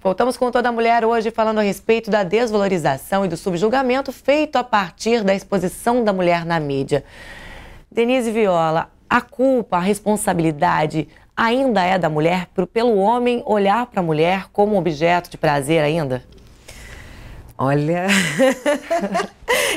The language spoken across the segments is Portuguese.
Voltamos com Toda Mulher hoje falando a respeito da desvalorização e do subjugamento feito a partir da exposição da mulher na mídia. Denise Viola, a culpa, a responsabilidade ainda é da mulher pelo homem olhar para a mulher como objeto de prazer ainda? Olha,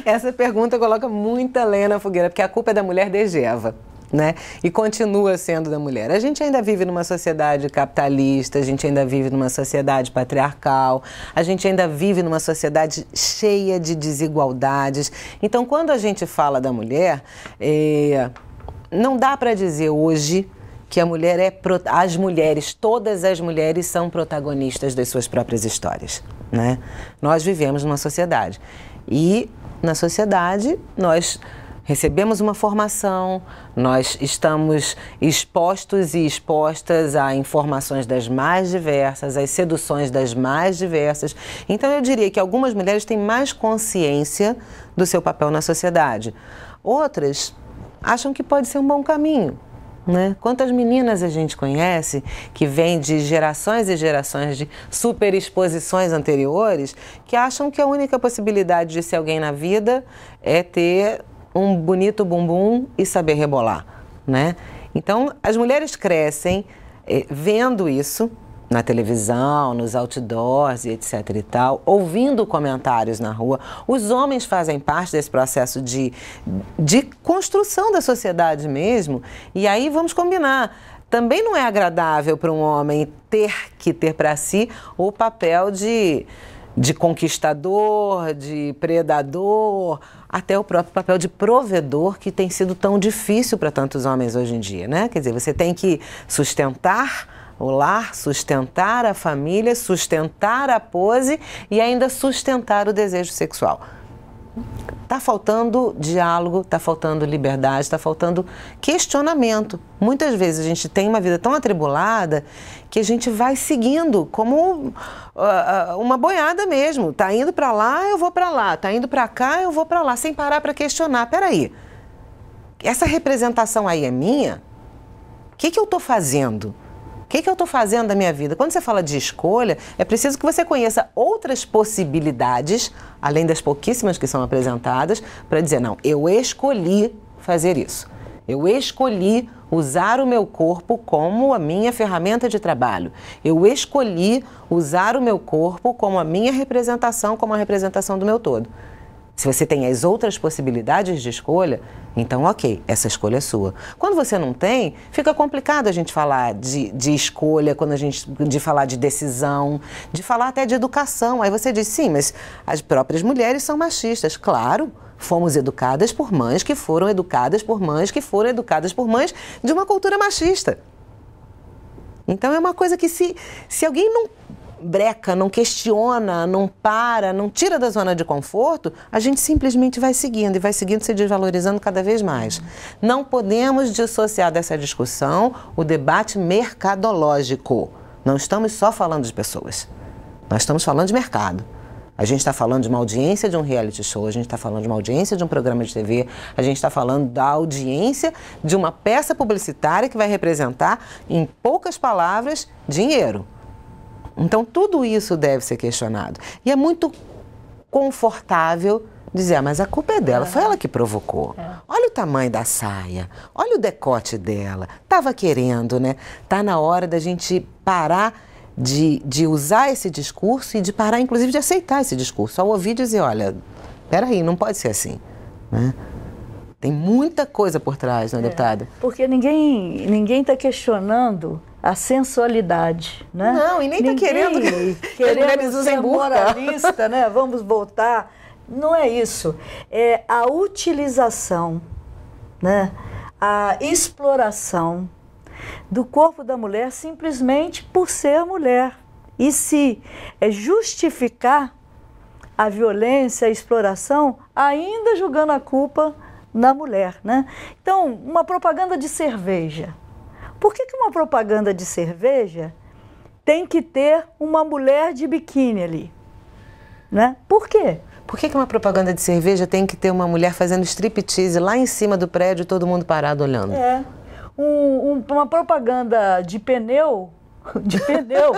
essa pergunta coloca muita lenha na fogueira, porque a culpa é da mulher desde Eva, né? E continua sendo da mulher. A gente ainda vive numa sociedade capitalista, a gente ainda vive numa sociedade patriarcal, a gente ainda vive numa sociedade cheia de desigualdades. Então, quando a gente fala da mulher, não dá para dizer hoje que a mulher todas as mulheres são protagonistas das suas próprias histórias, né? Nós vivemos numa sociedade e na sociedade nós recebemos uma formação, nós estamos expostos e expostas a informações das mais diversas, às seduções das mais diversas. Então eu diria que algumas mulheres têm mais consciência do seu papel na sociedade. Outras acham que pode ser um bom caminho, né? Quantas meninas a gente conhece que vêm de gerações e gerações de superexposições anteriores que acham que a única possibilidade de ser alguém na vida é ter um bonito bumbum e saber rebolar, né? Então, as mulheres crescem vendo isso na televisão, nos outdoors e etc e tal, ouvindo comentários na rua. Os homens fazem parte desse processo de construção da sociedade mesmo. E aí vamos combinar. Também não é agradável para um homem ter que ter para si o papel de conquistador, de predador, até o próprio papel de provedor, que tem sido tão difícil para tantos homens hoje em dia, né? Quer dizer, você tem que sustentar o lar, sustentar a família, sustentar a pose e ainda sustentar o desejo sexual. Está faltando diálogo, está faltando liberdade, está faltando questionamento. Muitas vezes a gente tem uma vida tão atribulada que a gente vai seguindo como uma boiada mesmo. Está indo para lá, eu vou para lá. Está indo para cá, eu vou para lá, sem parar para questionar. Peraí, essa representação aí é minha? O que eu estou fazendo? O que eu estou fazendo da minha vida? Quando você fala de escolha, é preciso que você conheça outras possibilidades, além das pouquíssimas que são apresentadas, para dizer, não, eu escolhi fazer isso. Eu escolhi usar o meu corpo como a minha ferramenta de trabalho. Eu escolhi usar o meu corpo como a minha representação, como a representação do meu todo. Se você tem as outras possibilidades de escolha, então ok, essa escolha é sua. Quando você não tem, fica complicado a gente falar de escolha, de falar de decisão, de falar até de educação. Aí você diz, sim, mas as próprias mulheres são machistas. Claro, fomos educadas por mães que foram educadas por mães que foram educadas por mães de uma cultura machista. Então é uma coisa que se alguém não breca, não questiona, não para, não tira da zona de conforto, a gente simplesmente vai seguindo e vai seguindo se desvalorizando cada vez mais. Não podemos dissociar dessa discussão o debate mercadológico. Não estamos só falando de pessoas, nós estamos falando de mercado. A gente está falando de uma audiência de um reality show, a gente está falando de uma audiência de um programa de TV, a gente está falando da audiência de uma peça publicitária que vai representar, em poucas palavras, dinheiro. Então, tudo isso deve ser questionado. E é muito confortável dizer, mas a culpa é dela, foi ela que provocou. Olha o tamanho da saia, olha o decote dela, estava querendo, né? Está na hora da gente parar de usar esse discurso e de parar, inclusive, de aceitar esse discurso. Ao ouvir dizer, olha, peraí, não pode ser assim, né? Tem muita coisa por trás, né, deputada? Porque ninguém está questionando a sensualidade, né? Não, e nem está querendo que as mulheres usem burca. Moralista, né? Vamos voltar. Não é isso. É a utilização, né? A exploração do corpo da mulher simplesmente por ser mulher. E se justificar a violência, a exploração, ainda jogando a culpa na mulher, né? Então, uma propaganda de cerveja. Por que uma propaganda de cerveja tem que ter uma mulher de biquíni ali, né? Por quê? Por que uma propaganda de cerveja tem que ter uma mulher fazendo striptease lá em cima do prédio e todo mundo parado olhando? Uma propaganda de pneu, de pneu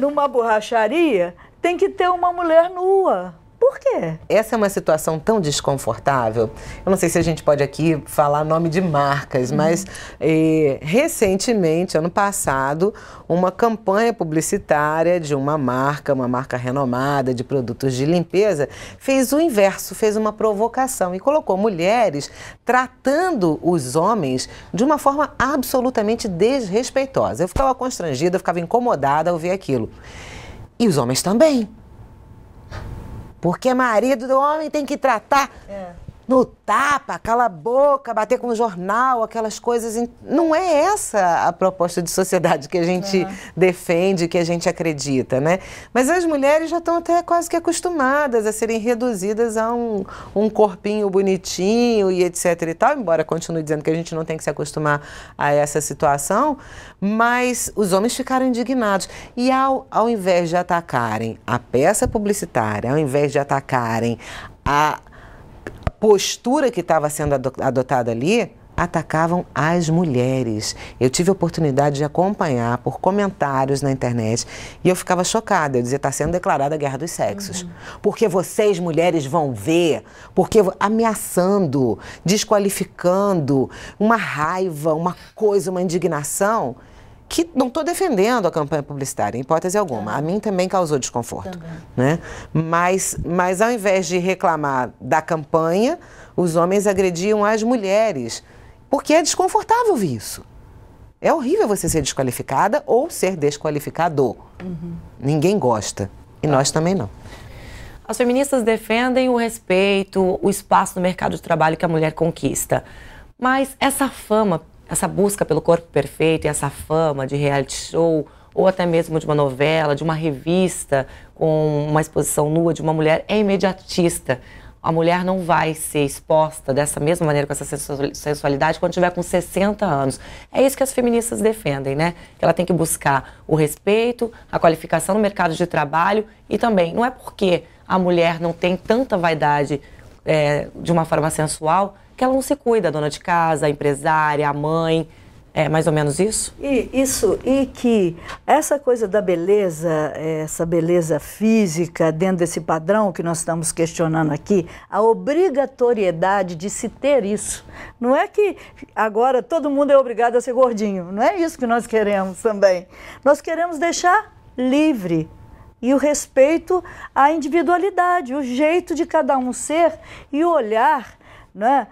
numa borracharia, tem que ter uma mulher nua. Por quê? Essa é uma situação tão desconfortável. Eu não sei se a gente pode aqui falar nome de marcas, mas recentemente, ano passado, uma campanha publicitária de uma marca renomada de produtos de limpeza, fez o inverso, fez uma provocação e colocou mulheres tratando os homens de uma forma absolutamente desrespeitosa. Eu ficava constrangida, eu ficava incomodada ao ver aquilo. E os homens também. Porque marido do homem tem que tratar no tapa, cala a boca, bater com o jornal, aquelas coisas. Não é essa a proposta de sociedade que a gente defende, que a gente acredita, né? Mas as mulheres já estão até quase que acostumadas a serem reduzidas a um corpinho bonitinho e etc e tal, embora continue dizendo que a gente não tem que se acostumar a essa situação, mas os homens ficaram indignados. E ao invés de atacarem a peça publicitária, ao invés de atacarem a postura que estava sendo adotada ali, atacavam as mulheres. Eu tive a oportunidade de acompanhar por comentários na internet e eu ficava chocada. Eu dizia, está sendo declarada a guerra dos sexos. Porque vocês, mulheres, vão ver, porque ameaçando, desqualificando, uma raiva, uma coisa, uma indignação, que não estou defendendo a campanha publicitária, em hipótese alguma. A mim também causou desconforto. Né? Mas ao invés de reclamar da campanha, os homens agrediam as mulheres. Porque é desconfortável ver isso. É horrível você ser desqualificada ou ser desqualificado. Ninguém gosta. E nós também não. As feministas defendem o respeito, o espaço no mercado de trabalho que a mulher conquista. Mas essa fama, essa busca pelo corpo perfeito e essa fama de reality show, ou até mesmo de uma novela, de uma revista com uma exposição nua de uma mulher, é imediatista. A mulher não vai ser exposta dessa mesma maneira, com essa sensualidade, quando tiver com 60 anos. É isso que as feministas defendem, né? Que ela tem que buscar o respeito, a qualificação no mercado de trabalho e também, não é porque a mulher não tem tanta vaidade de uma forma sensual que ela não se cuida, a dona de casa, a empresária, a mãe. É mais ou menos isso? E que essa coisa da beleza, essa beleza física, dentro desse padrão que nós estamos questionando aqui, a obrigatoriedade de se ter isso. Não é que agora todo mundo é obrigado a ser gordinho, não é isso que nós queremos também. Nós queremos deixar livre e o respeito à individualidade, o jeito de cada um ser e olhar, né,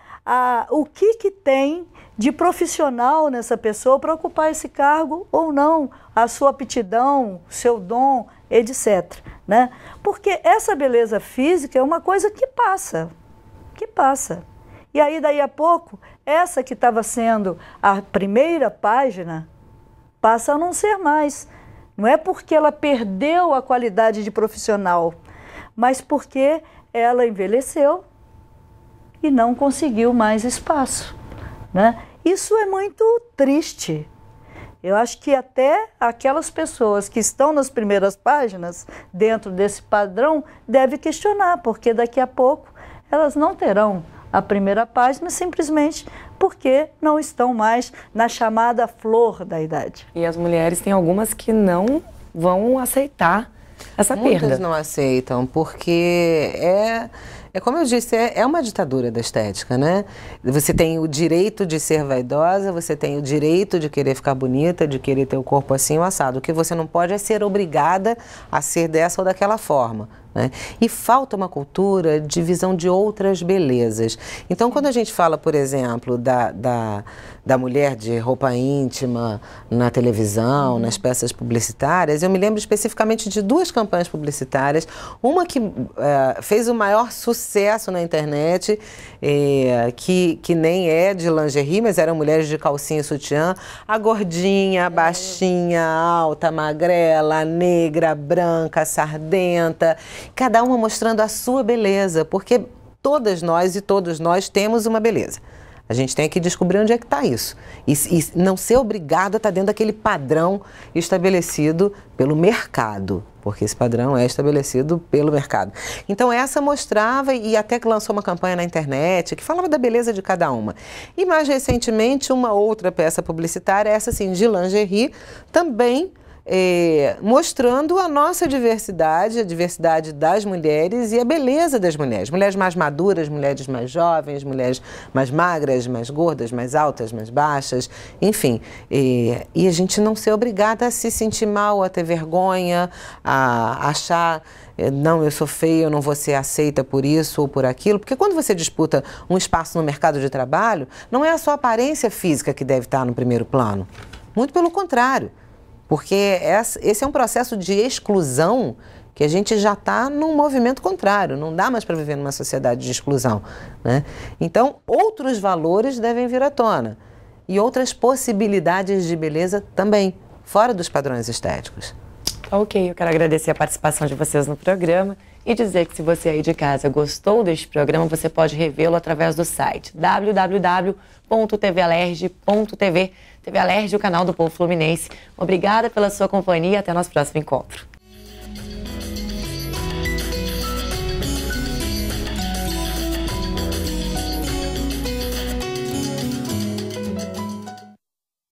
o que tem de profissional nessa pessoa para ocupar esse cargo ou não, a sua aptidão, seu dom, etc. Né? Porque essa beleza física é uma coisa que passa. E aí, daí a pouco, essa que estava sendo a primeira página, passa a não ser mais. Não é porque ela perdeu a qualidade de profissional, mas porque ela envelheceu e não conseguiu mais espaço. Né? Isso é muito triste. Eu acho que até aquelas pessoas que estão nas primeiras páginas, dentro desse padrão, devem questionar, porque daqui a pouco elas não terão a primeira página simplesmente porque não estão mais na chamada flor da idade. E as mulheres têm algumas que não vão aceitar essa perda. Muitas não aceitam, porque como eu disse, é uma ditadura da estética, né? Você tem o direito de ser vaidosa, você tem o direito de querer ficar bonita, de querer ter o corpo assim ou assado. O que você não pode é ser obrigada a ser dessa ou daquela forma. Né? E falta uma cultura de visão de outras belezas. Então, quando a gente fala, por exemplo, da mulher de roupa íntima na televisão, nas peças publicitárias, eu me lembro especificamente de duas campanhas publicitárias. Uma que fez o maior sucesso na internet, que nem é de lingerie, mas eram mulheres de calcinha e sutiã. A gordinha, a baixinha, a alta, a magrela, a negra, a branca, a sardenta. Cada uma mostrando a sua beleza, porque todas nós e todos nós temos uma beleza. A gente tem que descobrir onde é que está isso. E não ser obrigado a estar dentro daquele padrão estabelecido pelo mercado, porque esse padrão é estabelecido pelo mercado. Então essa mostrava, e até que lançou uma campanha na internet, que falava da beleza de cada uma. E mais recentemente, uma outra peça publicitária, essa sim, de lingerie, também mostrando a nossa diversidade, a diversidade das mulheres e a beleza das mulheres. Mulheres mais maduras, mulheres mais jovens, mulheres mais magras, mais gordas, mais altas, mais baixas, enfim. E a gente não ser obrigada a se sentir mal, a ter vergonha, a achar, não, eu sou feia, eu não vou ser aceita por isso ou por aquilo. Porque quando você disputa um espaço no mercado de trabalho, não é a sua aparência física que deve estar no primeiro plano. Muito pelo contrário. Porque esse é um processo de exclusão que a gente já está num movimento contrário. Não dá mais para viver numa sociedade de exclusão, né? Então, outros valores devem vir à tona. E outras possibilidades de beleza também, fora dos padrões estéticos. Ok, eu quero agradecer a participação de vocês no programa e dizer que se você aí de casa gostou deste programa, você pode revê-lo através do site www.tvalerj.tv. TV Alerj, o canal do Povo Fluminense. Obrigada pela sua companhia e até nosso próximo encontro.